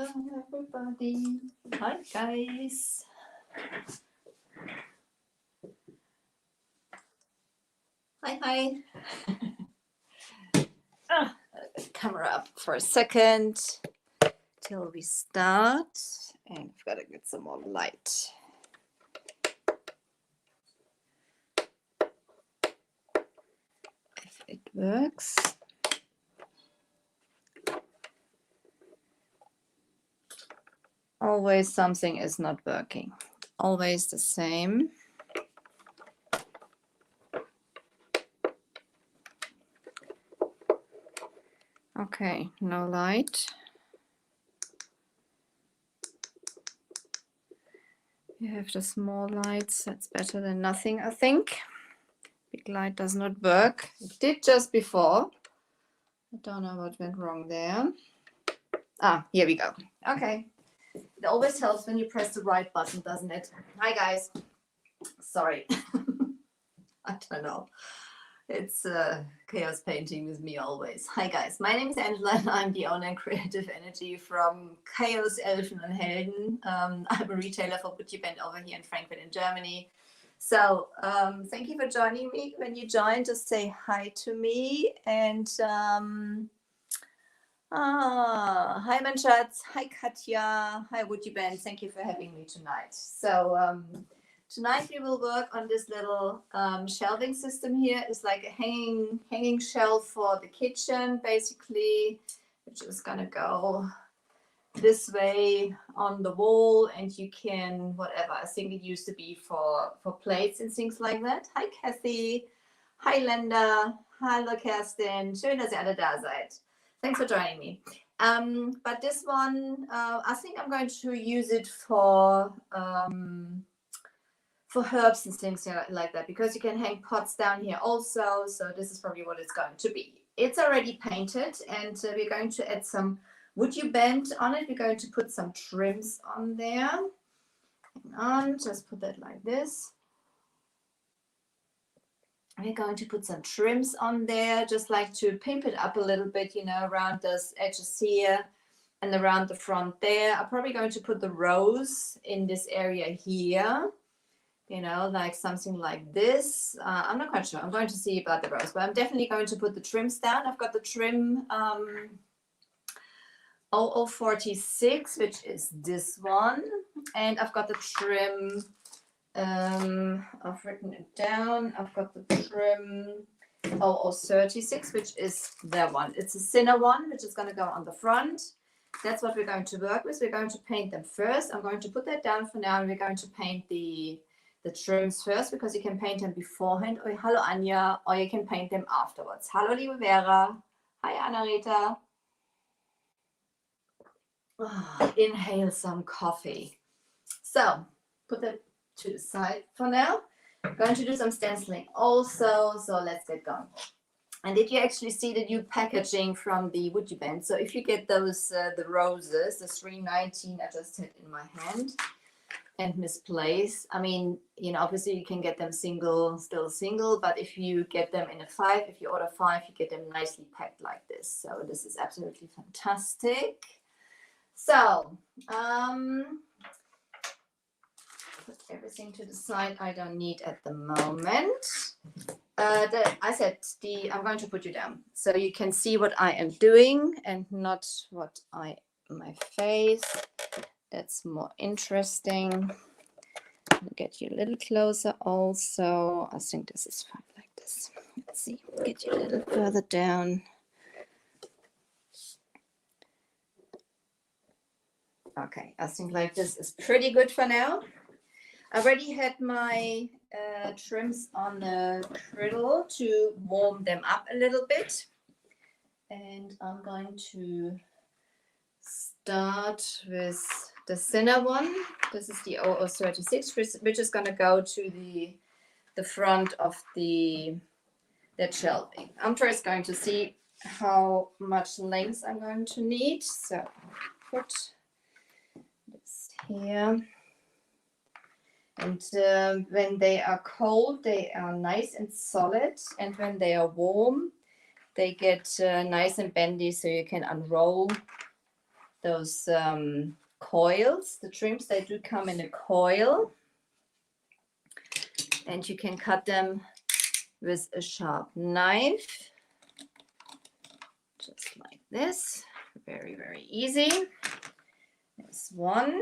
Hello everybody. Hi guys. Hi. Camera up for a second till we start, and I've got to get some more light. If it works. Always something is not working. Always the same. Okay, no light. You have the small lights. That's better than nothing, I think. Big light does not work. It did just before. I don't know what went wrong there. Ah, here we go. Okay. It always helps when you press the right button, doesn't it? Hi, guys. Sorry. I don't know. It's chaos painting with me always. Hi, guys. My name is Angela, and I'm the owner and creative energy from Chaos, Elfen, and Helden. I'm a retailer for WoodUbend over here in Frankfurt in Germany. So thank you for joining me. When you join, just say hi to me. And hi, mein Schatz. Hi, Katja. Hi, WoodUbend. Thank you for having me tonight. So tonight we will work on this little shelving system here. It's like a hanging shelf for the kitchen, basically, which is gonna go this way on the wall, and you can whatever. I think it used to be for plates and things like that. Hi, Kathy. Hi, Linda. Hallo, Kerstin. Schön, dass ihr alle da seid. Thanks for joining me. But this one, I think I'm going to use it for herbs and things like that, because you can hang pots down here also. So this is probably what it's going to be. It's already painted, and we're going to add some WoodUbend on it. We're going to put some trims on there. Hang on, just put that like this. We're going to put some trims on there, just like to pimp it up a little bit, you know, around those edges here and around the front there. I'm probably going to put the rose in this area here, you know, like something like this. I'm not quite sure. I'm going to see about the rose, but I'm definitely going to put the trims down. I've got the trim 0046, which is this one. And I've got the trim, I've written it down. I've got the trim 0036, which is that one. It's a thinner one, which is going to go on the front. That's what we're going to work with. We're going to paint them first. I'm going to put that down for now, and we're going to paint the trims first, because you can paint them beforehand. Oh, hello, Anja. Or you can paint them afterwards. Hallo, liebe Vera. Hi, Anna-Rita. Oh, inhale some coffee. So put that to the side for now. I'm going to do some stenciling also, so let's get going. And did you actually see the new packaging from the WoodUbend? So if you get those, the roses, the 319 I just had in my hand and misplaced, I mean, you know, obviously you can get them still single, but if you get them in a 5, if you order 5, you get them nicely packed like this. So this is absolutely fantastic. So, put everything to the side I don't need at the moment. I said I'm going to put you down so you can see what I am doing and not what my face. That's more interesting. I'll get you a little closer also. I think this is fine like this. Let's see, get you a little further down. Okay, I think like this is pretty good for now. I already had my trims on the griddle to warm them up a little bit. And I'm going to start with the thinner one. This is the 0036, which is going to go to the front of that shelving. I'm first going to see how much length I'm going to need. So put this here. And when they are cold, they are nice and solid. And when they are warm, they get nice and bendy, so you can unroll those coils. The trims, they do come in a coil, and you can cut them with a sharp knife, just like this. Very, very easy. There's one,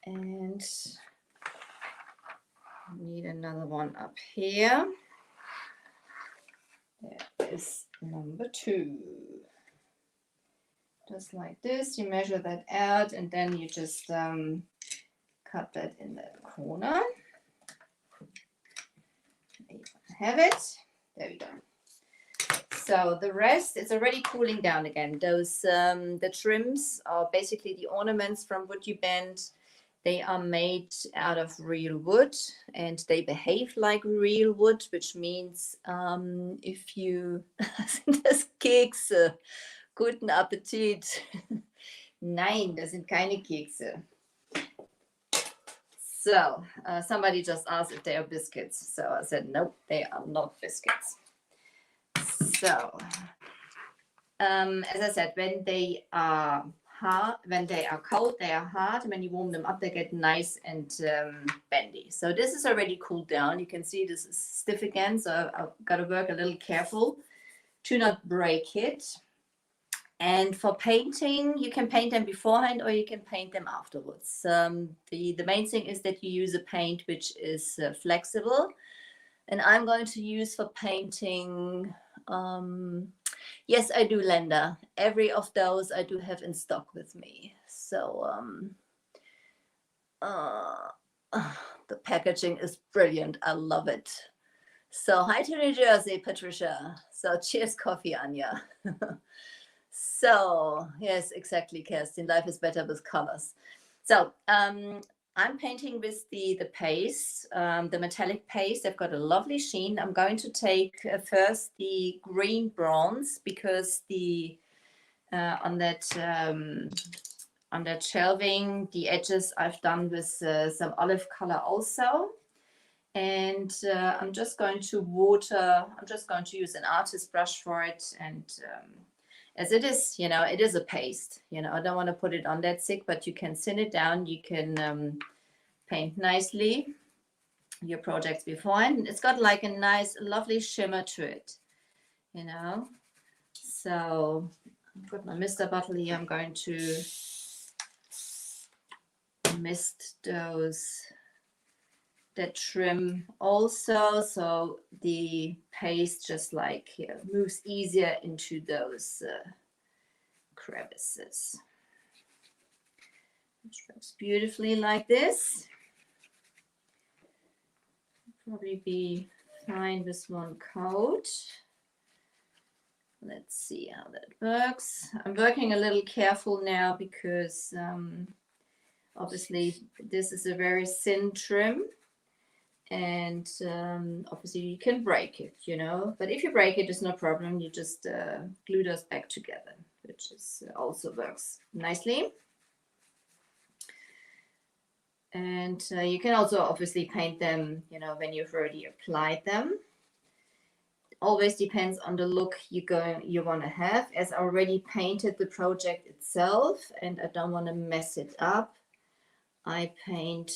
and need another one up here. There is number 2. Just like this, you measure that out, and then you just cut that in the corner. There you have it. There we go. So the rest is already cooling down again. Those the trims are basically the ornaments from WoodUBend. They are made out of real wood, and they behave like real wood, which means if you sind das Kekse? Guten Appetit. Nein, das sind keine Kekse. So somebody just asked if they are biscuits. So I said, nope, they are not biscuits. So as I said, when they are hard, when they are cold, they are hard. When you warm them up, they get nice and bendy. So this is already cooled down. You can see this is stiff again. So I've got to work a little careful to not break it. And for painting, you can paint them beforehand or you can paint them afterwards. The main thing is that you use a paint which is flexible. And I'm going to use for painting, yes, I do, Lenda. Every of those I do have in stock with me. So the packaging is brilliant. I love it. So hi to New Jersey, Patricia. So cheers coffee, Anya. So yes, exactly, Kerstin. Life is better with colors. So I'm painting with the paste, the metallic paste. They've got a lovely sheen. I'm going to take first the green bronze, because the on that shelving, the edges I've done with some olive color also. And I'm just going to water. I'm just going to use an artist brush for it. And as it is, you know, it is a paste. You know, I don't want to put it on that thick, but you can thin it down. You can paint nicely your projects beforehand. It's got like a nice, lovely shimmer to it, you know. So I've got my mister bottle here. I'm going to mist that trim also, so the paste just like moves easier into those crevices. It works beautifully like this. Probably be fine with one coat. Let's see how that works. I'm working a little careful now because obviously this is a very thin trim. And obviously you can break it, you know, but if you break it, it's no problem. You just glue those back together, which is also works nicely. And you can also obviously paint them, you know, when you've already applied them. It always depends on the look you want to have. As I already painted the project itself and I don't want to mess it up, I paint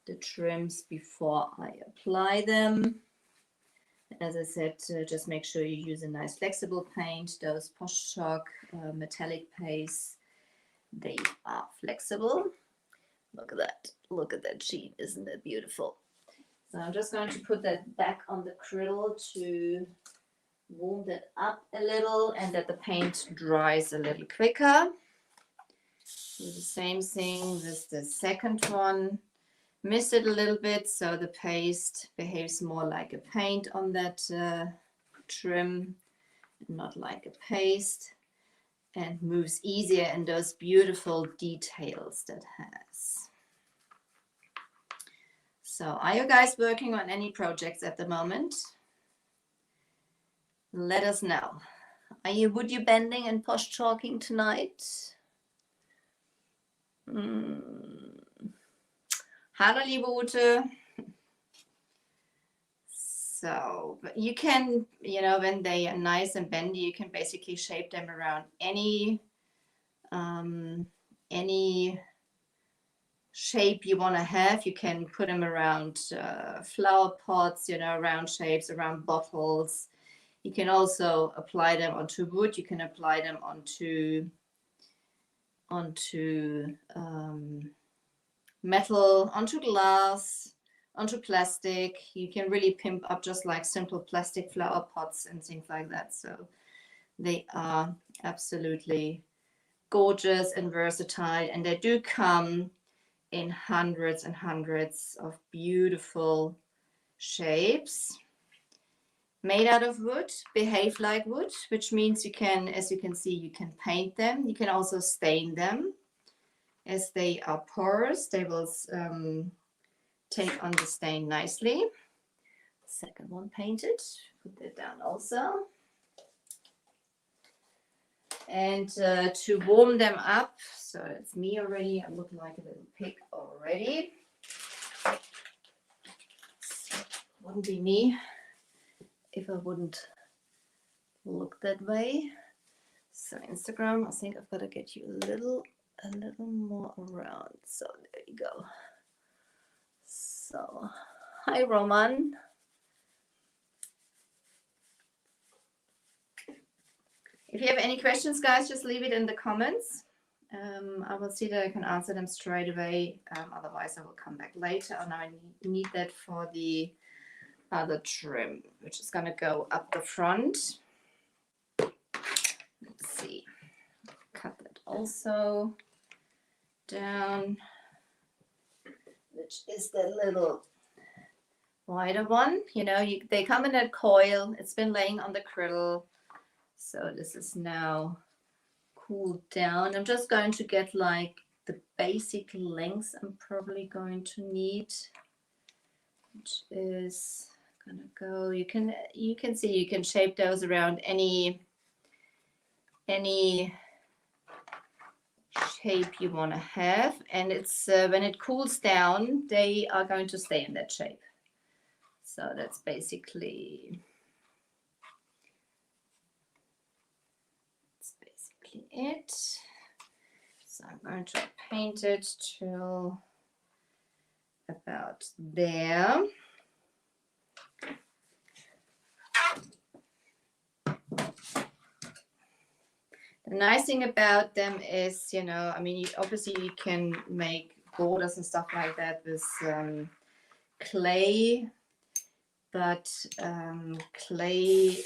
the trims before I apply them. As I said, just make sure you use a nice flexible paint. Those Posh Chalk metallic paste, they are flexible. Look at that. Look at that sheen. Isn't that beautiful? So I'm just going to put that back on the griddle to warm that up a little and that the paint dries a little quicker. Do the same thing with the second one. Mist it a little bit so the paste behaves more like a paint on that trim, not like a paste, and moves easier in those beautiful details that has. So are you guys working on any projects at the moment? Let us know. Are you WoodUBending and Posh Chalking tonight? Hallo, liebe Ute. So you can, you know, when they are nice and bendy, you can basically shape them around any any shape you want to have. You can put them around flower pots, round shapes, around bottles. You can also apply them onto wood. You can apply them onto metal, onto glass, onto plastic. You can really pimp up just like simple plastic flower pots and things like that. So they are absolutely gorgeous and versatile, and they do come in hundreds and hundreds of beautiful shapes made out of wood, behave like wood, which means you can, as you can see, you can paint them. You can also stain them. As they are porous, they will take on the stain nicely. Second one painted, put that down also. And to warm them up, so it's me already, I'm looking like a little pig already. Wouldn't be me if I wouldn't look that way. So Instagram, I think I've got to get you a little more around. So there you go. So hi Roman. If you have any questions, guys, just leave it in the comments. I will see that I can answer them straight away. Otherwise I will come back later. And I need that for the other trim, which is going to go up the front. Let's see, cut that also down, which is the little wider one. They come in that coil. It's been laying on the griddle, so this is now cooled down. I'm just going to get like the basic lengths I'm probably going to need, which is gonna go, you can see, you can shape those around any shape you want to have, and it's when it cools down they are going to stay in that shape. So that's basically it. So I'm going to paint it till about there. The nice thing about them is, obviously you can make borders and stuff like that with clay, but clay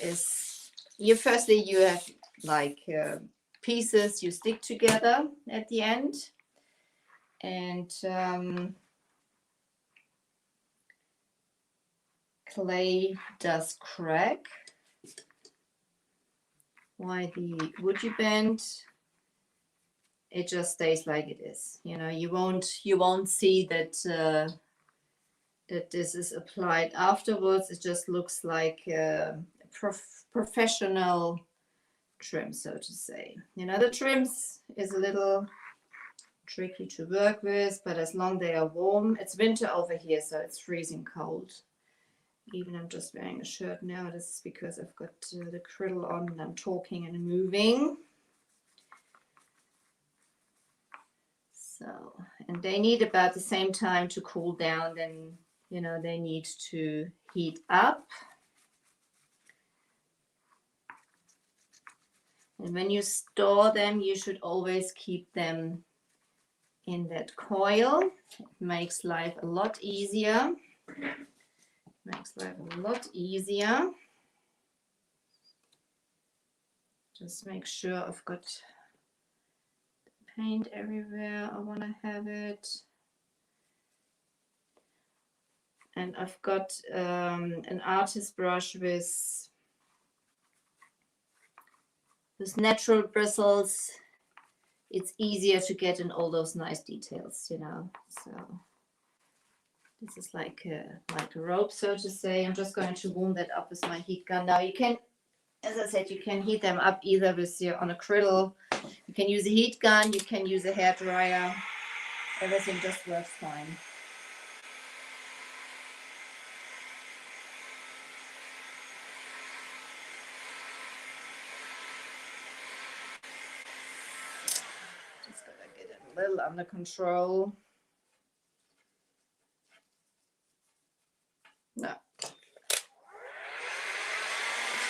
is, you have like pieces you stick together at the end, and clay does crack. Why the WoodUBend, it just stays like it is. You won't see that that this is applied afterwards. It just looks like a professional trim, so to say. The trims is a little tricky to work with, but as long as they are warm. It's winter over here, so it's freezing cold. Even I'm just wearing a shirt now. This is because I've got the griddle on and I'm talking and moving. So, and they need about the same time to cool down. Then, they need to heat up. And when you store them, you should always keep them in that coil. It makes life a lot easier. Just make sure I've got paint everywhere I want to have it. And I've got an artist brush with natural bristles. It's easier to get in all those nice details, So this is like a rope, so to say. I'm just going to warm that up with my heat gun. Now you can, as I said, you can heat them up either with on a griddle. You can use a heat gun. You can use a hair dryer. Everything just works fine. a little under control. No. It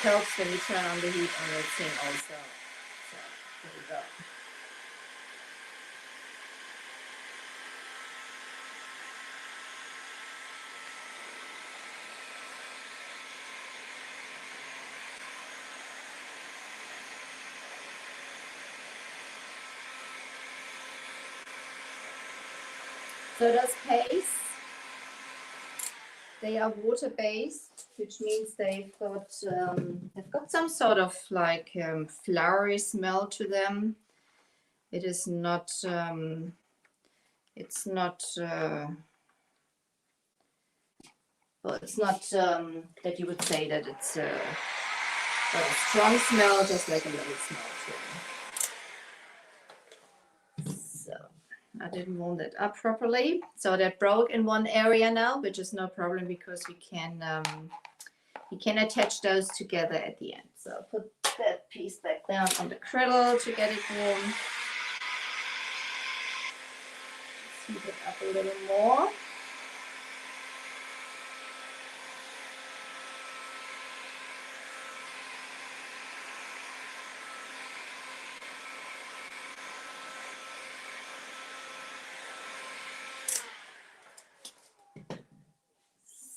helps when you turn on the heat on that thing also. So, here we go. So those pastes, they are water-based, which means they've got some sort of like flowery smell to them. It is not. It's not. Well, it's not that you would say that it's got a strong smell, just like a little smell to it. So I didn't warm that up properly, so that broke in one area now, which is no problem because we can attach those together at the end. So I'll put that piece back down on the cradle to get it warm. Let's heat it up a little more.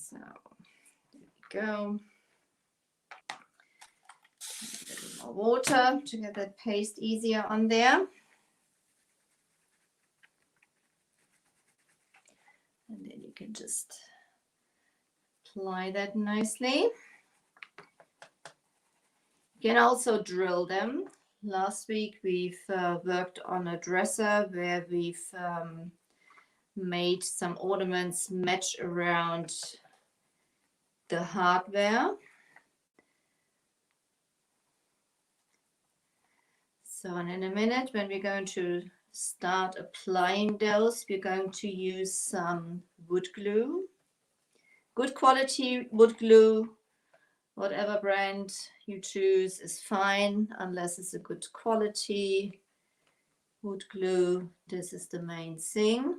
So there we go. A little more water to get that paste easier on there. And then you can just apply that nicely. You can also drill them. Last week we've worked on a dresser where we've made some ornaments match around the hardware. So, and in a minute when we're going to start applying those, we're going to use some wood glue. Good quality wood glue, whatever brand you choose is fine, unless it's a good quality wood glue. This is the main thing.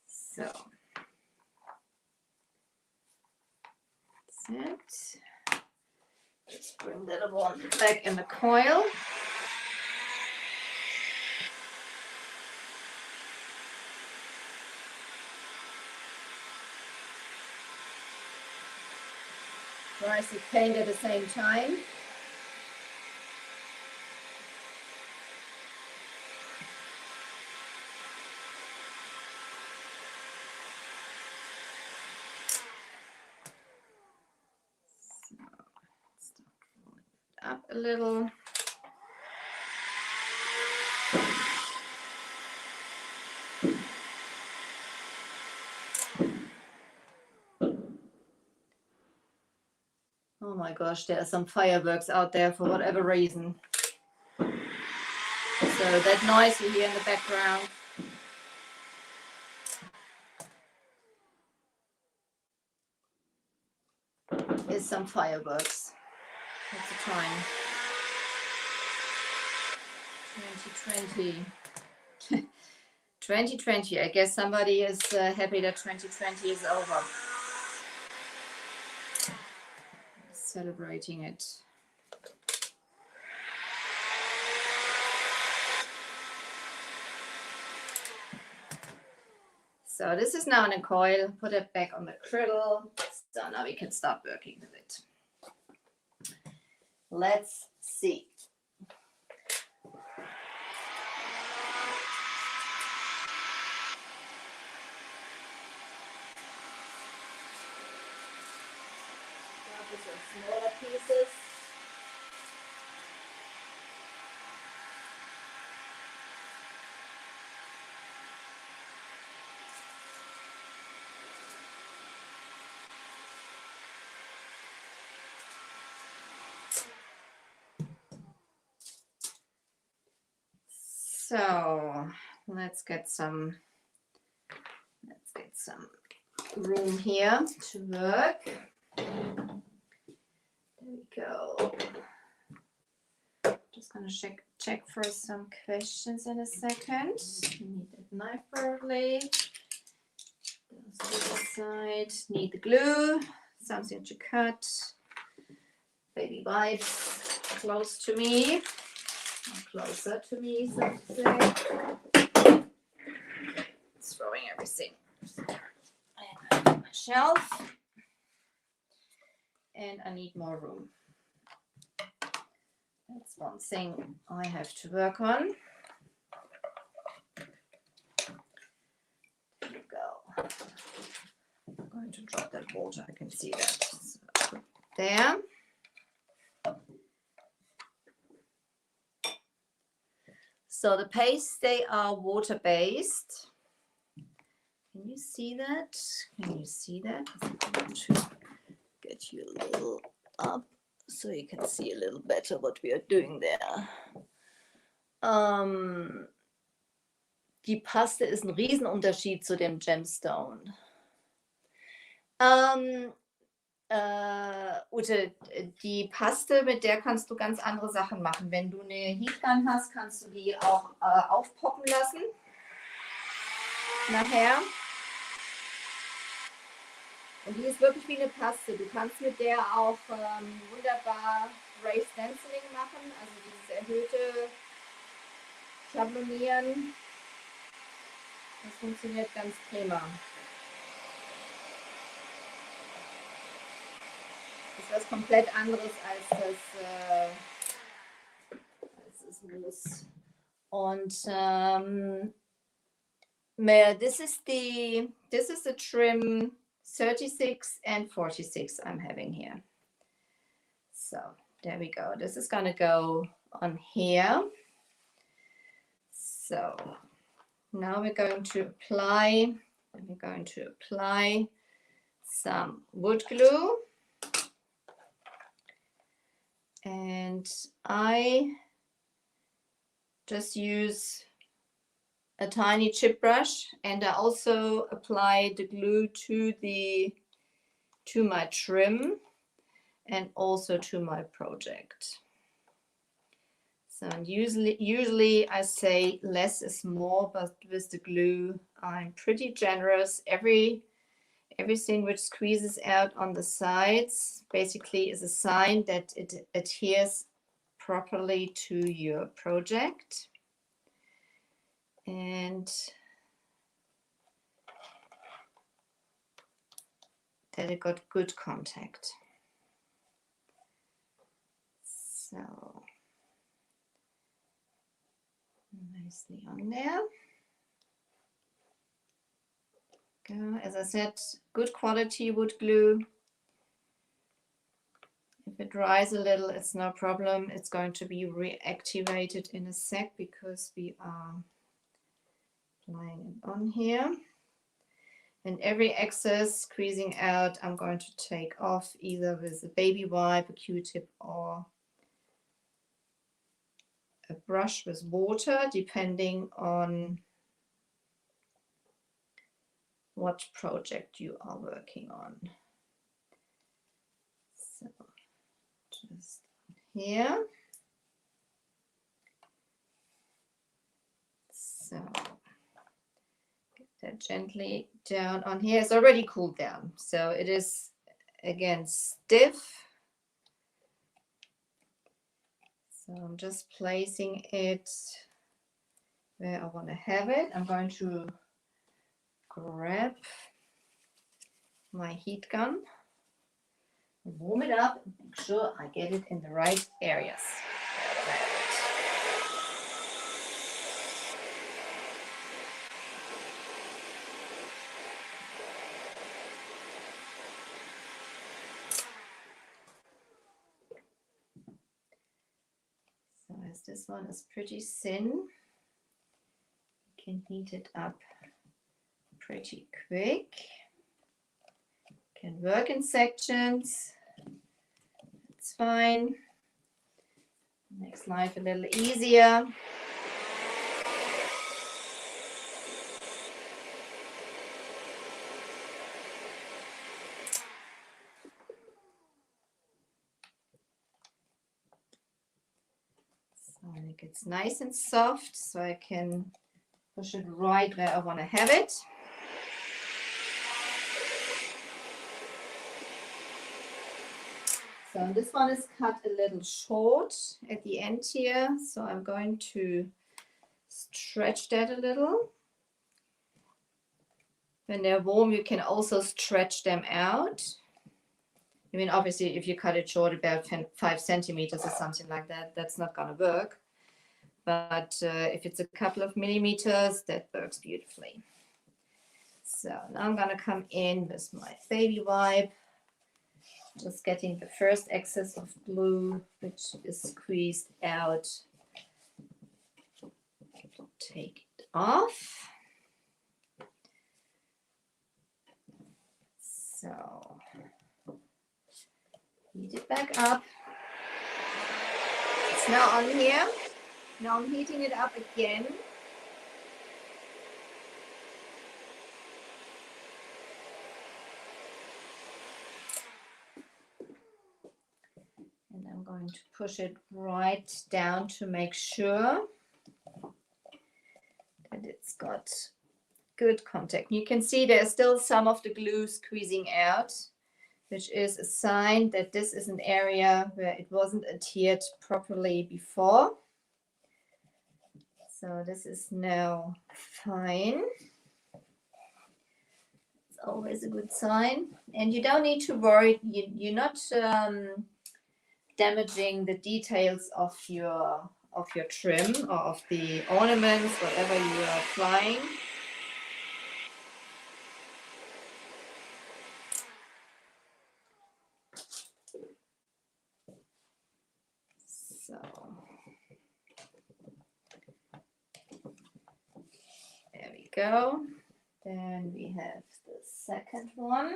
So that's it. Just bring that one back in the coil. Twice the paint at the same time. Up a little. Oh my gosh, there are some fireworks out there for whatever reason. So that noise you hear in the background is some fireworks. What's the time? 2020. 2020. I guess somebody is happy that 2020 is over. Celebrating it. So this is now in a coil. Put it back on the cradle. So now we can start working with it. Let's see. Start with some smaller pieces. So let's get some room here to work. There we go. Just gonna check check for some questions in a second. Need that knife probably. Goes to the side. Need the glue. Something to cut. Baby wipes close to me. Or closer to me, so to say. Throwing everything. And my shelf. And I need more room. That's one thing I have to work on. There you go. I'm going to drop that water. I can see that. So, there. So the pastes, they are water-based. Can you see that? Can you see that? I'm going to get you a little up so you can see a little better what we are doing there. Die Paste ist ein Riesenunterschied zu dem Gemstone. Ute, die Paste, mit der kannst du ganz andere Sachen machen. Wenn du eine Heatgun hast, kannst du die auch aufpoppen lassen. Nachher. Und die ist wirklich wie eine Paste. Du kannst mit der auch wunderbar Raised Stenciling machen, also dieses erhöhte Schablonieren. Das funktioniert ganz prima. Das ist was komplett anderes als das Moos. Und this is the trim 36 and 46 I'm having here. So there we go. This is gonna go on here. So now we're going to apply some wood glue. And I just use a tiny chip brush, and I also apply the glue to my trim and also to my project. So usually I say less is more, but with the glue I'm pretty generous. Everything which squeezes out on the sides basically is a sign that it adheres properly to your project. And that it got good contact. So nicely on there. Go. As I said, good quality wood glue. If it dries a little, it's no problem. It's going to be reactivated in a sec because we are applying it on here. And every excess squeezing out, I'm going to take off either with a baby wipe, a Q-tip, or a brush with water, depending on what project you are working on. So just here. So get that gently down on here. It's already cooled down, so it is again stiff. So I'm just placing it where I want to have it. I'm going to grab my heat gun, warm it up, and make sure I get it in the right areas. So as this one is pretty thin, you can heat it up pretty quick. Can work in sections. It's fine. Makes life a little easier. So Make it nice and soft so I can push it right where I want to have it. So this one is cut a little short at the end here, so I'm going to stretch that a little. When they're warm, you can also stretch them out. I mean, obviously, if you cut it short, about 5 centimeters or something like that, that's not going to work. But if it's a couple of millimeters, that works beautifully. So now I'm going to come in with my baby wipe. Just getting the first excess of glue, which is squeezed out. Take it off. So, heat it back up. It's now on here. Now I'm heating it up again. And I'm going to push it right down to make sure that it's got good contact. You can see there's still some of the glue squeezing out, which is a sign that this is an area where it wasn't adhered properly before. So this is now fine. It's always a good sign. And you don't need to worry, you're not damaging the details of your trim or of the ornaments, whatever you are applying. So there we go. Then we have the second one.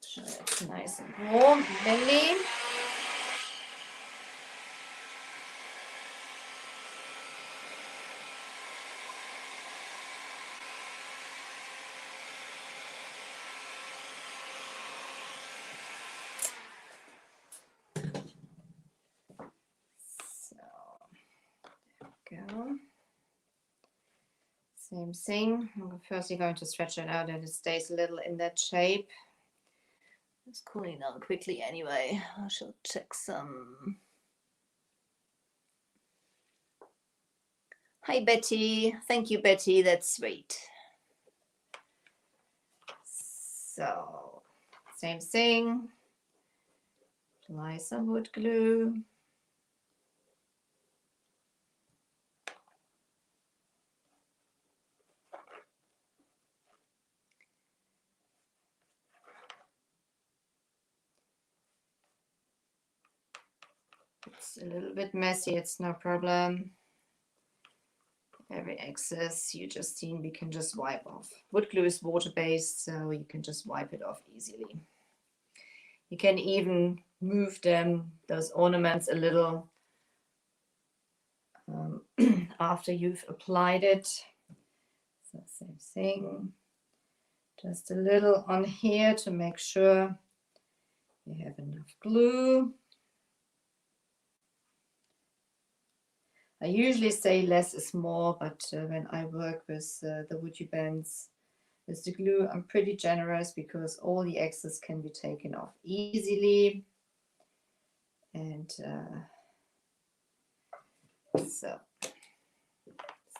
So it's nice and warm and bendy. Go. Same thing. I'm firstly going to stretch it out and it stays a little in that shape. It's cooling down quickly anyway. I shall check some. Hi Betty. Thank you, Betty. That's sweet. So, same thing. Apply some wood glue. It's a little bit messy, it's no problem. Every excess you just seen, we can just wipe off. Wood glue is water-based, so you can just wipe it off easily. You can even move them, those ornaments, a little after you've applied it. So same thing. Just a little on here to make sure you have enough glue. I usually say less is more, but when I work with the WoodUBends, with the glue, I'm pretty generous because all the excess can be taken off easily. And so that's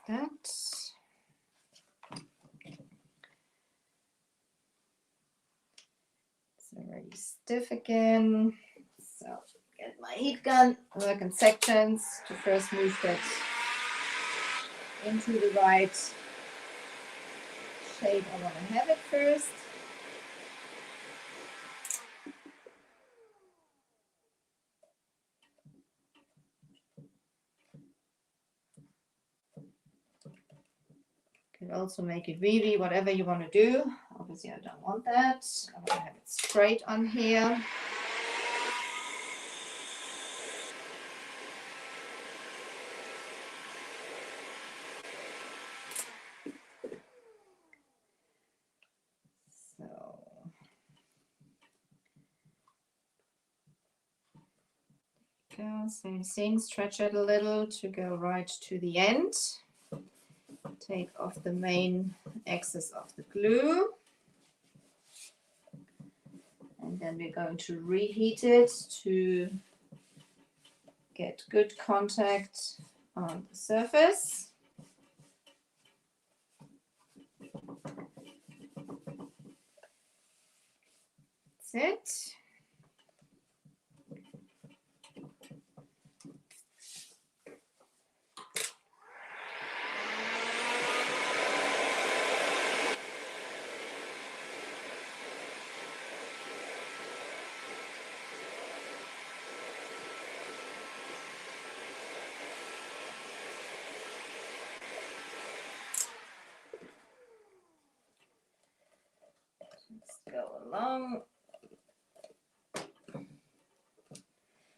that. It's already stiff again. So get my heat gun, work in sections to first move that into the right shape I want to have it first. You can also make it wavy, whatever you want to do. Obviously I don't want that. I want to have it straight on here. Go. Same thing, stretch it a little to go right to the end. Take off the main excess of the glue. And then we're going to reheat it to get good contact on the surface. That's it. Let's go along.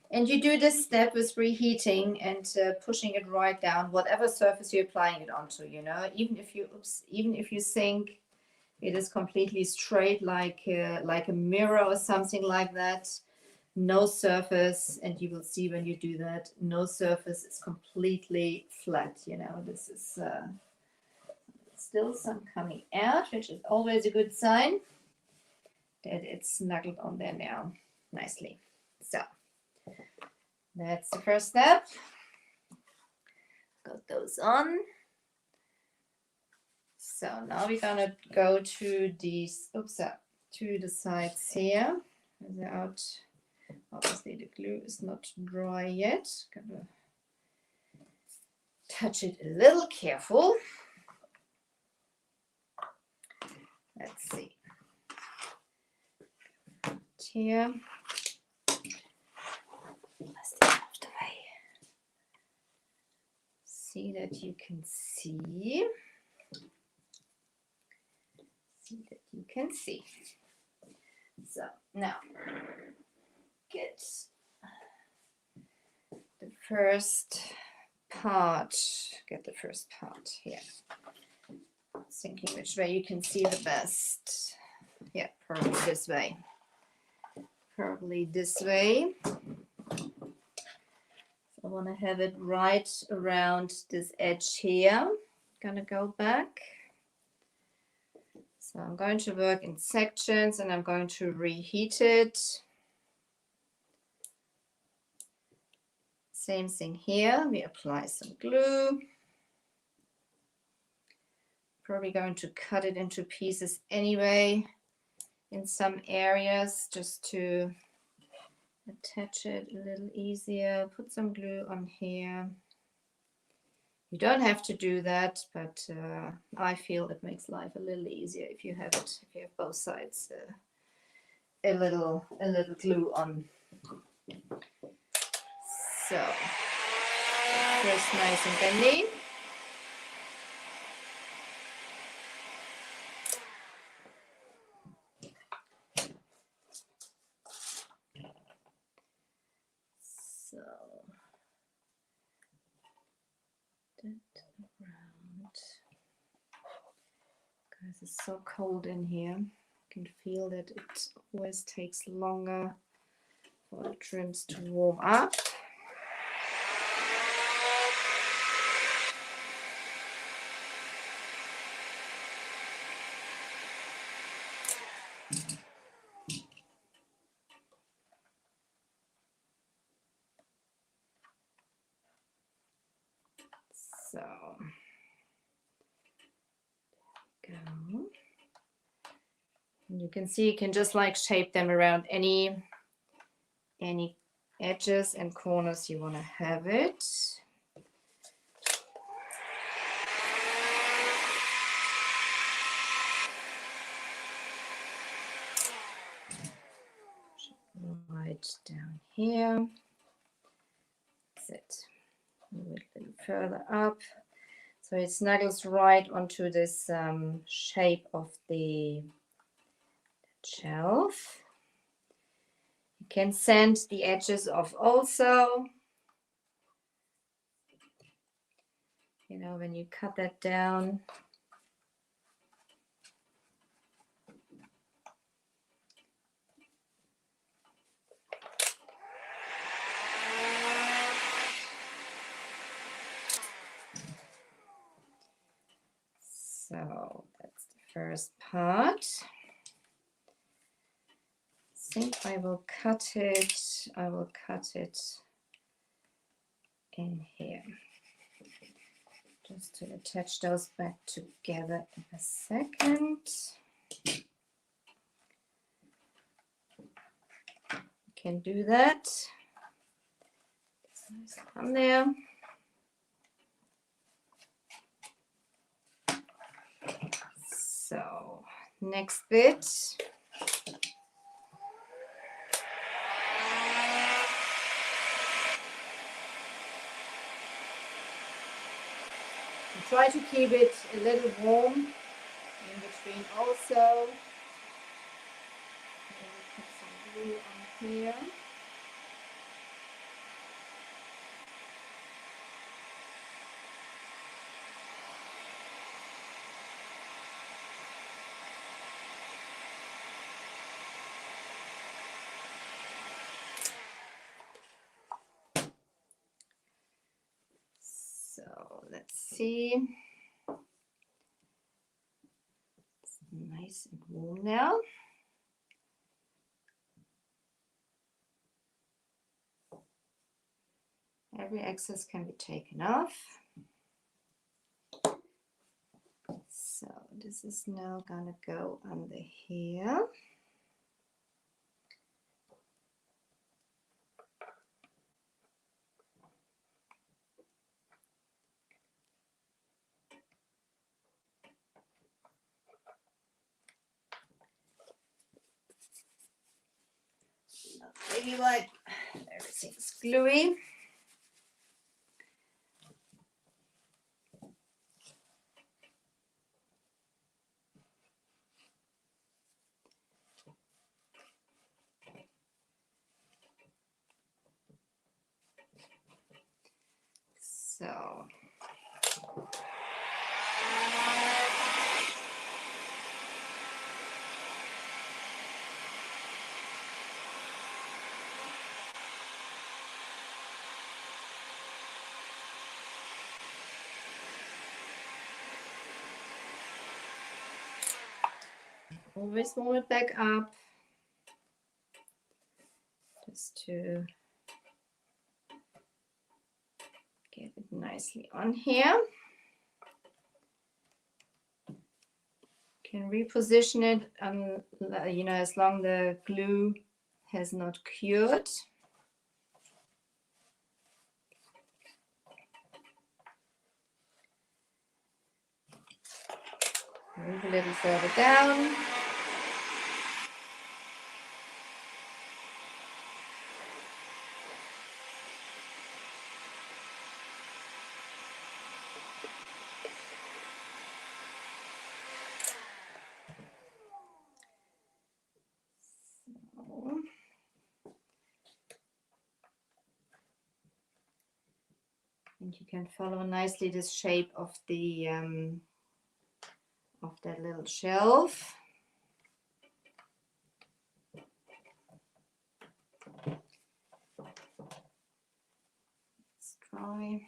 And you do this step with reheating and pushing it right down, whatever surface you're applying it onto, you know, even if you think it is completely straight like a mirror or something like that, no surface, and you will see when you do that, no surface is completely flat, you know. This is still some coming out, which is always a good sign that it's snuggled on there now nicely. So that's the first step. Got those on. So now we're gonna go to these, to the sides here. Without, obviously the glue is not dry yet. Gonna touch it a little careful. Let's see. Here. See that you can see. See that you can see. So now get the first part. Get the first part here. Thinking which way you can see the best. Yeah, probably this way. Probably this way. I want to have it right around this edge here. Gonna go back. So I'm going to work in sections and I'm going to reheat it. Same thing here. We apply some glue. Probably going to cut it into pieces anyway in some areas just to attach it a little easier. Put some glue on here. You don't have to do that, but I feel it makes life a little easier if you have it, if you have both sides a little glue on. So first nice and bendy. So guys, it's so cold in here. I can feel that it always takes longer for the trims to warm up. So go. And you can see you can just like shape them around any edges and corners you want to have it. Right down here. That's it. Move it a little further up. So it snuggles right onto this shape of the shelf. You can sand the edges off also. You know, when you cut that down. So that's the first part. I think I will cut it. I will cut it in here. Just to attach those back together in a second. You can do that. It's nice on there. So next bit. Try to keep it a little warm in between also. Put some glue on here. So let's see. It's nice and warm now. Every excess can be taken off. So this is now gonna go under here. Baby wipe, everything's gluey. So always warm it back up just to get it nicely on here. Can reposition it, you know, as long the glue has not cured. Move a little further down. And you can follow nicely this shape of the of that little shelf. It's dry.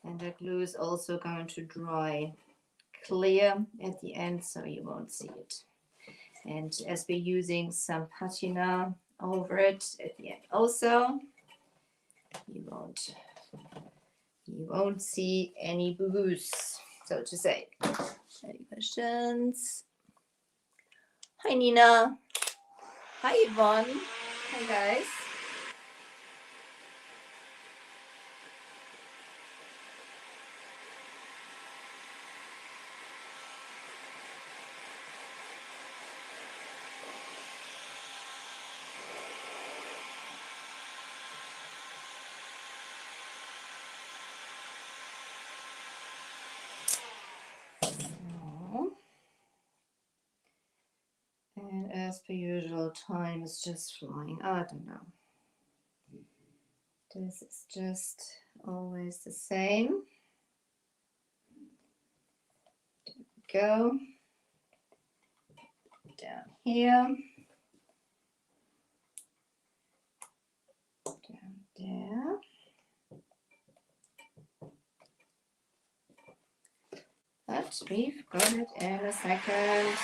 And the glue is also going to dry clear at the end, so you won't see it. And as we're using some patina over it at the end also, you won't see any boo-boos, so to say. Any questions? Hi Nina. Hi Yvonne. Hi guys. And as per usual, time is just flying. I don't know. This is just always the same. There we go. Down here. Down there. But we've got it in a second.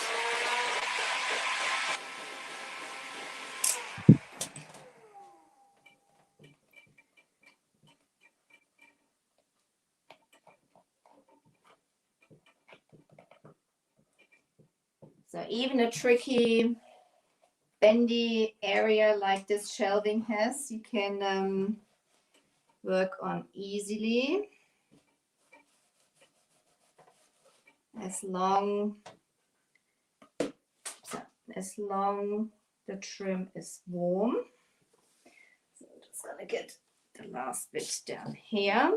So even a tricky bendy area like this shelving has, you can work on easily as long the trim is warm. So I'm just gonna get the last bit down here.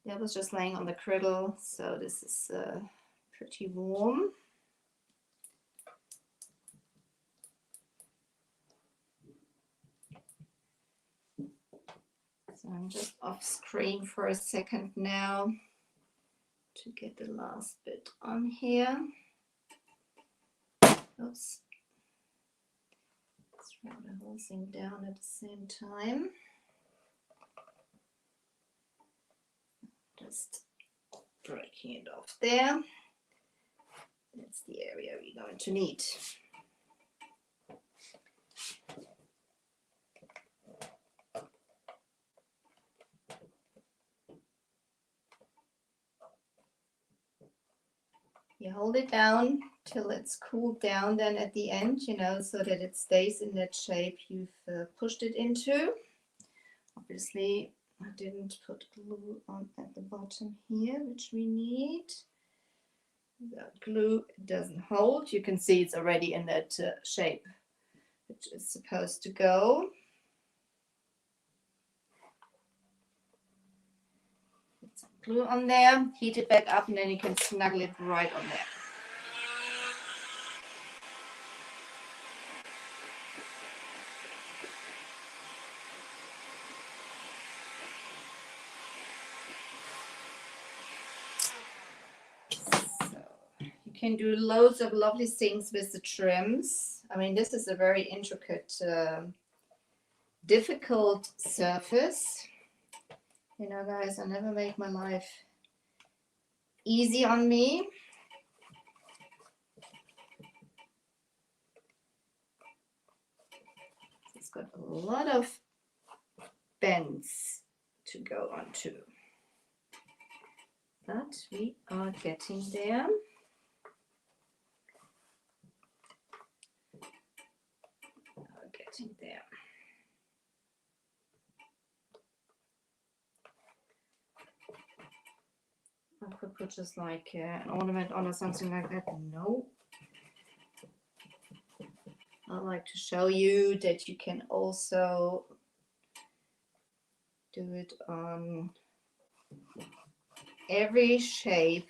That was just laying on the cradle, so this is pretty warm. So I'm just off screen for a second now to get the last bit on here. Oops. Let's roll the whole thing down at the same time. Just breaking it off there. That's the area we're going to need. You hold it down till it's cooled down then at the end, you know, so that it stays in that shape you've pushed it into. Obviously, I didn't put glue on at the bottom here, which we need. Without glue, it doesn't hold. You can see it's already in that shape, which is supposed to go. Put some glue on there, heat it back up, and then you can snuggle it right on there. Can do loads of lovely things with the trims. I mean, this is a very intricate, difficult surface. You know, guys, I never make my life easy on me. It's got a lot of bends to go onto, but we are getting there. There. I could put just like an ornament on or something like that. No. I like to show you that you can also do it on every shape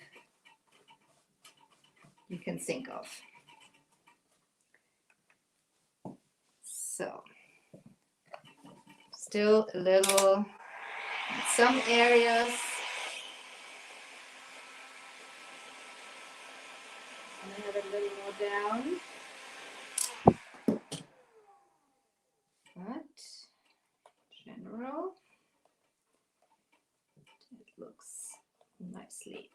you can think of. So, still a little, in some areas, I'm going to have it a little more down. But, general, it looks nicely.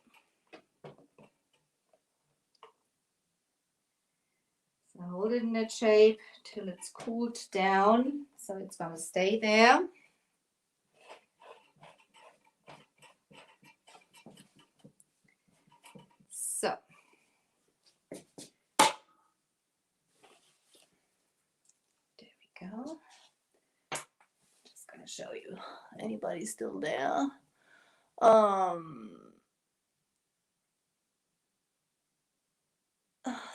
So hold it in that shape till it's cooled down, so it's going to stay there. So there we go. Just going to show you. Anybody still there?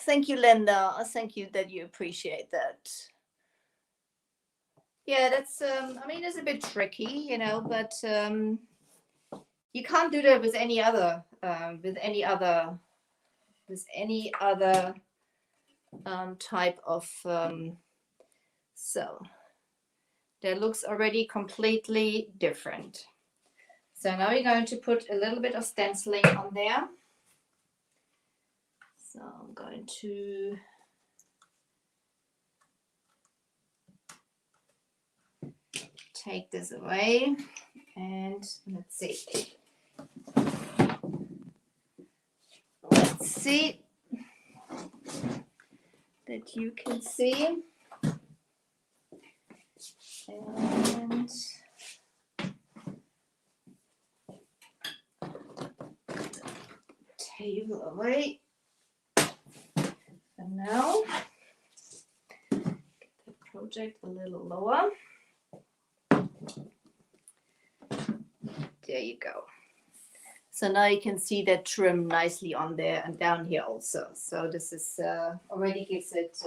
Thank you, Linda. Thank you that you appreciate that. Yeah, that's I mean, it's a bit tricky, you know, but you can't do that with any other type of so that looks already completely different. So now we're going to put a little bit of stenciling on there. So I'm going to take this away and let's see. Let's see that you can see. And table away. And now get the project a little lower. There you go. So now you can see that trim nicely on there and down here also. So this is already gives it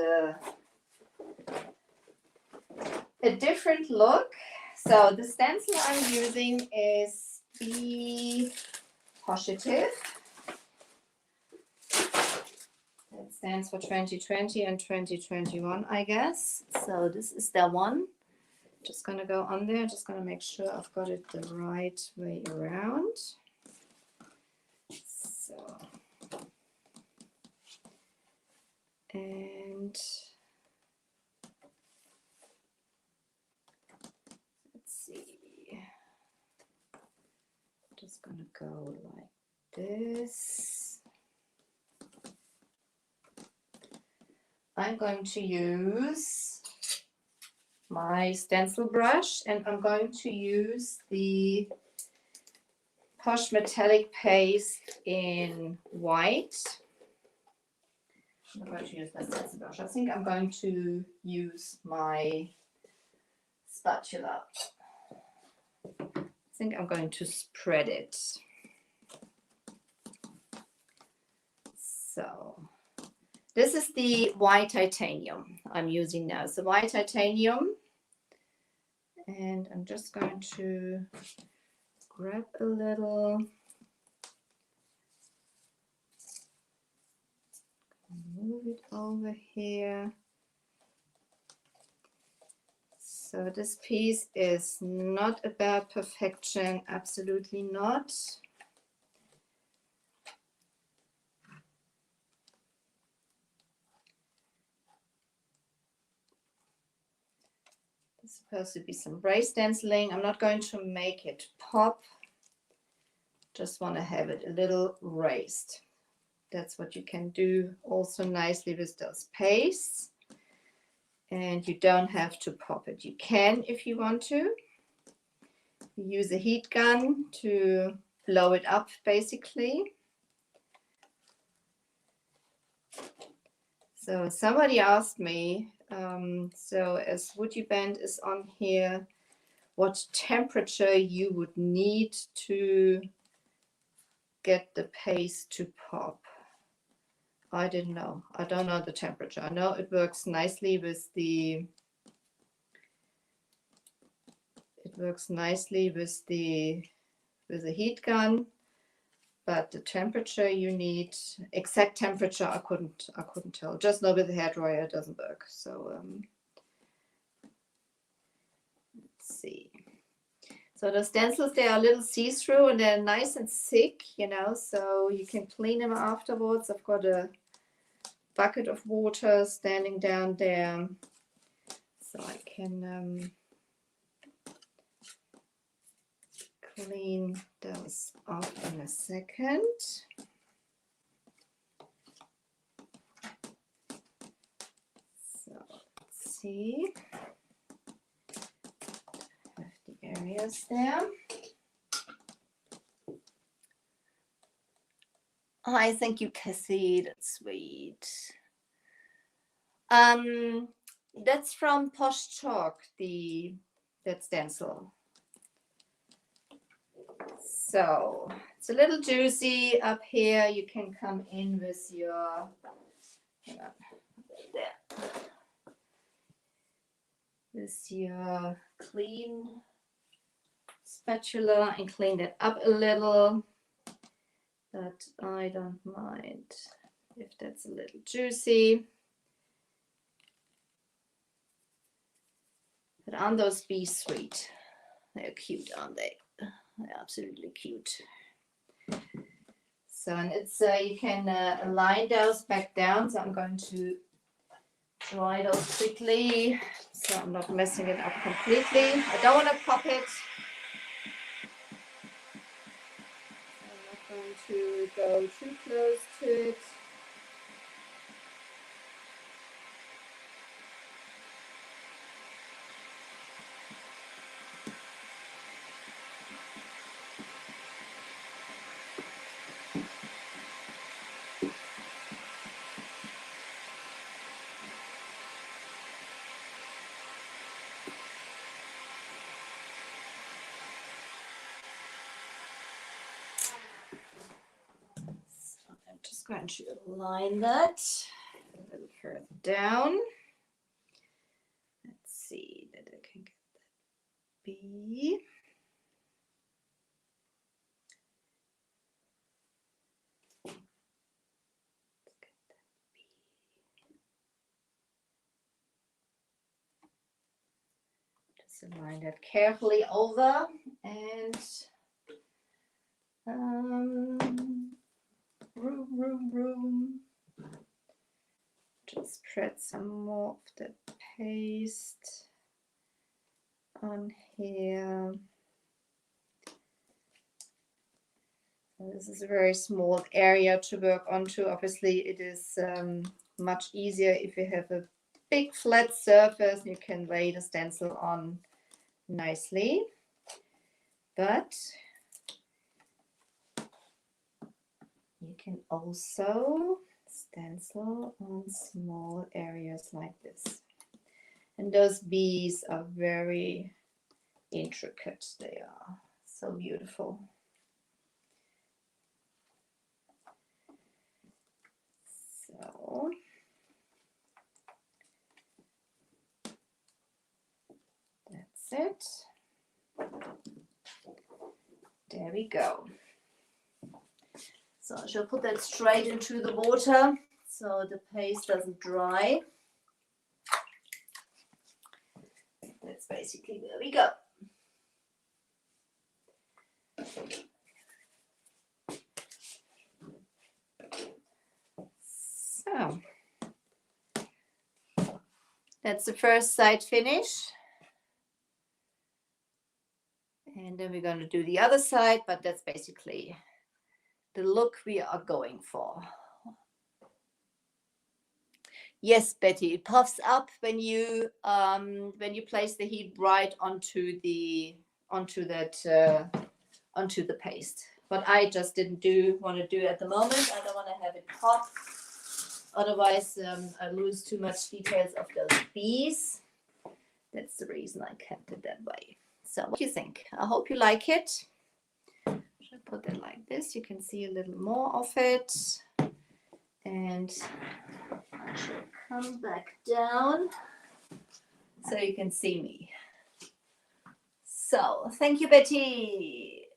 a different look. So the stencil I'm using is Be Positive. That stands for 2020 and 2021, I guess. So this is the one. Just gonna go on there. Just gonna make sure I've got it the right way around. So, and let's see. Just gonna go like this. I'm going to use my stencil brush and I'm going to use the Posh metallic paste in white. I'm going to use my stencil brush. I think I'm going to use my spatula. I think I'm going to spread it. So this is the white titanium I'm using now. So white titanium, and I'm just going to grab a little, move it over here. So this piece is not about perfection, absolutely not. It's supposed to be some brace stenciling. I'm not going to make it pop. Just want to have it a little raised. That's what you can do also nicely with those pastes. And you don't have to pop it. You can if you want to. You use a heat gun to blow it up basically. So somebody asked me, so as WoodUBend is on here, what temperature you would need to get the paste to pop. I didn't know. I don't know the temperature. I know it works nicely with the heat gun, but the temperature you need, exact temperature, I couldn't tell. Just know with the hairdryer it doesn't work. So let's see. So the stencils, they are a little see-through and they're nice and thick, you know, so you can clean them afterwards. I've got a bucket of water standing down there, so I can clean those off in a second. So let's see. Areas there. Oh, I think you can see it. That's sweet. That's from Posh Chalk, that stencil. So it's a little juicy up here. You can come in with your, hang on, there, with your clean spatula and clean it up a little, but I don't mind if that's a little juicy. But aren't those bees sweet? They're cute, aren't they? They're absolutely cute. So, and it's you can line those back down. So I'm going to dry those quickly. So I'm not messing it up completely. I don't want to pop it. I'm not going to go too close to it. I'm just going to align that a little further down. Let's see that I can get that B. Just align that carefully over and room. Just spread some more of the paste on here. So this is a very small area to work onto. Obviously, it is much easier if you have a big flat surface. You can lay the stencil on nicely, but you can also stencil on small areas like this. And those bees are very intricate. They are so beautiful. So that's it. There we go. So I shall put that straight into the water so the paste doesn't dry. That's basically where we go. So that's the first side finish. And then we're going to do the other side, but that's basically the look we are going for. Yes, Betty, it puffs up when you place the heat right onto the paste. What I just didn't want to do at the moment. I don't want to have it pop. Otherwise, I lose too much details of those bees. That's the reason I kept it that way. So what do you think? I hope you like it. Should I put it like this? You can see a little more of it. And I shall come back down so you can see me. So thank you, Betty.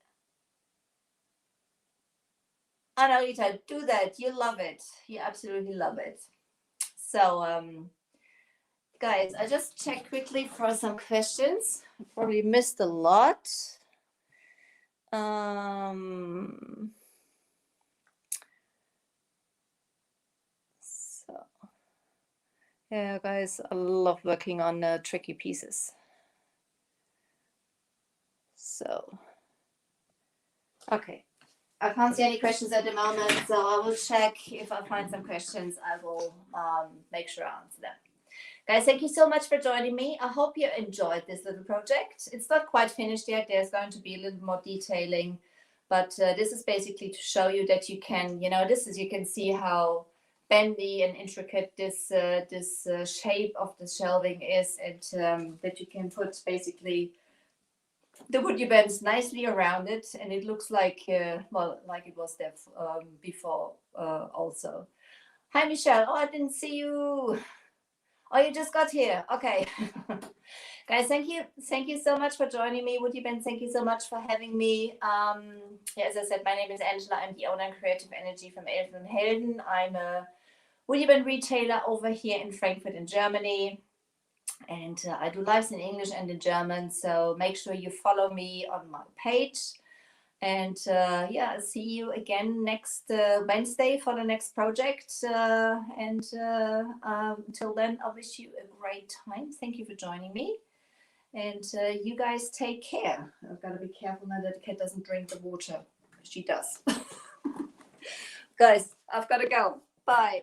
Anarita, do that. You love it. You absolutely love it. So, guys, I just checked quickly for some questions. I probably missed a lot. Yeah, guys, I love working on tricky pieces. So, okay. I can't see any questions at the moment, so I will check. If I find some questions, I will make sure I answer them. Guys, thank you so much for joining me. I hope you enjoyed this little project. It's not quite finished yet. There's going to be a little more detailing, but this is basically to show you that you can, you can see how bendy and intricate this shape of the shelving is, and that you can put basically the WoodUBend nicely around it, and it looks like like it was there before also. Hi Michelle. Oh, I didn't see you. Oh, you just got here. Okay. Guys, thank you so much for joining me. WoodUBend, thank you so much for having me. As I said, my name is Angela. I'm the owner and creative energy from Elfen and Helden. I'm a WoodUBend retailer over here in Frankfurt in Germany. And I do lives in English and in German. So make sure you follow me on my page. And yeah, see you again next Wednesday for the next project. Until then, I wish you a great time. Thank you for joining me. And you guys take care. I've got to be careful now that the cat doesn't drink the water. She does. Guys, I've got to go. Bye.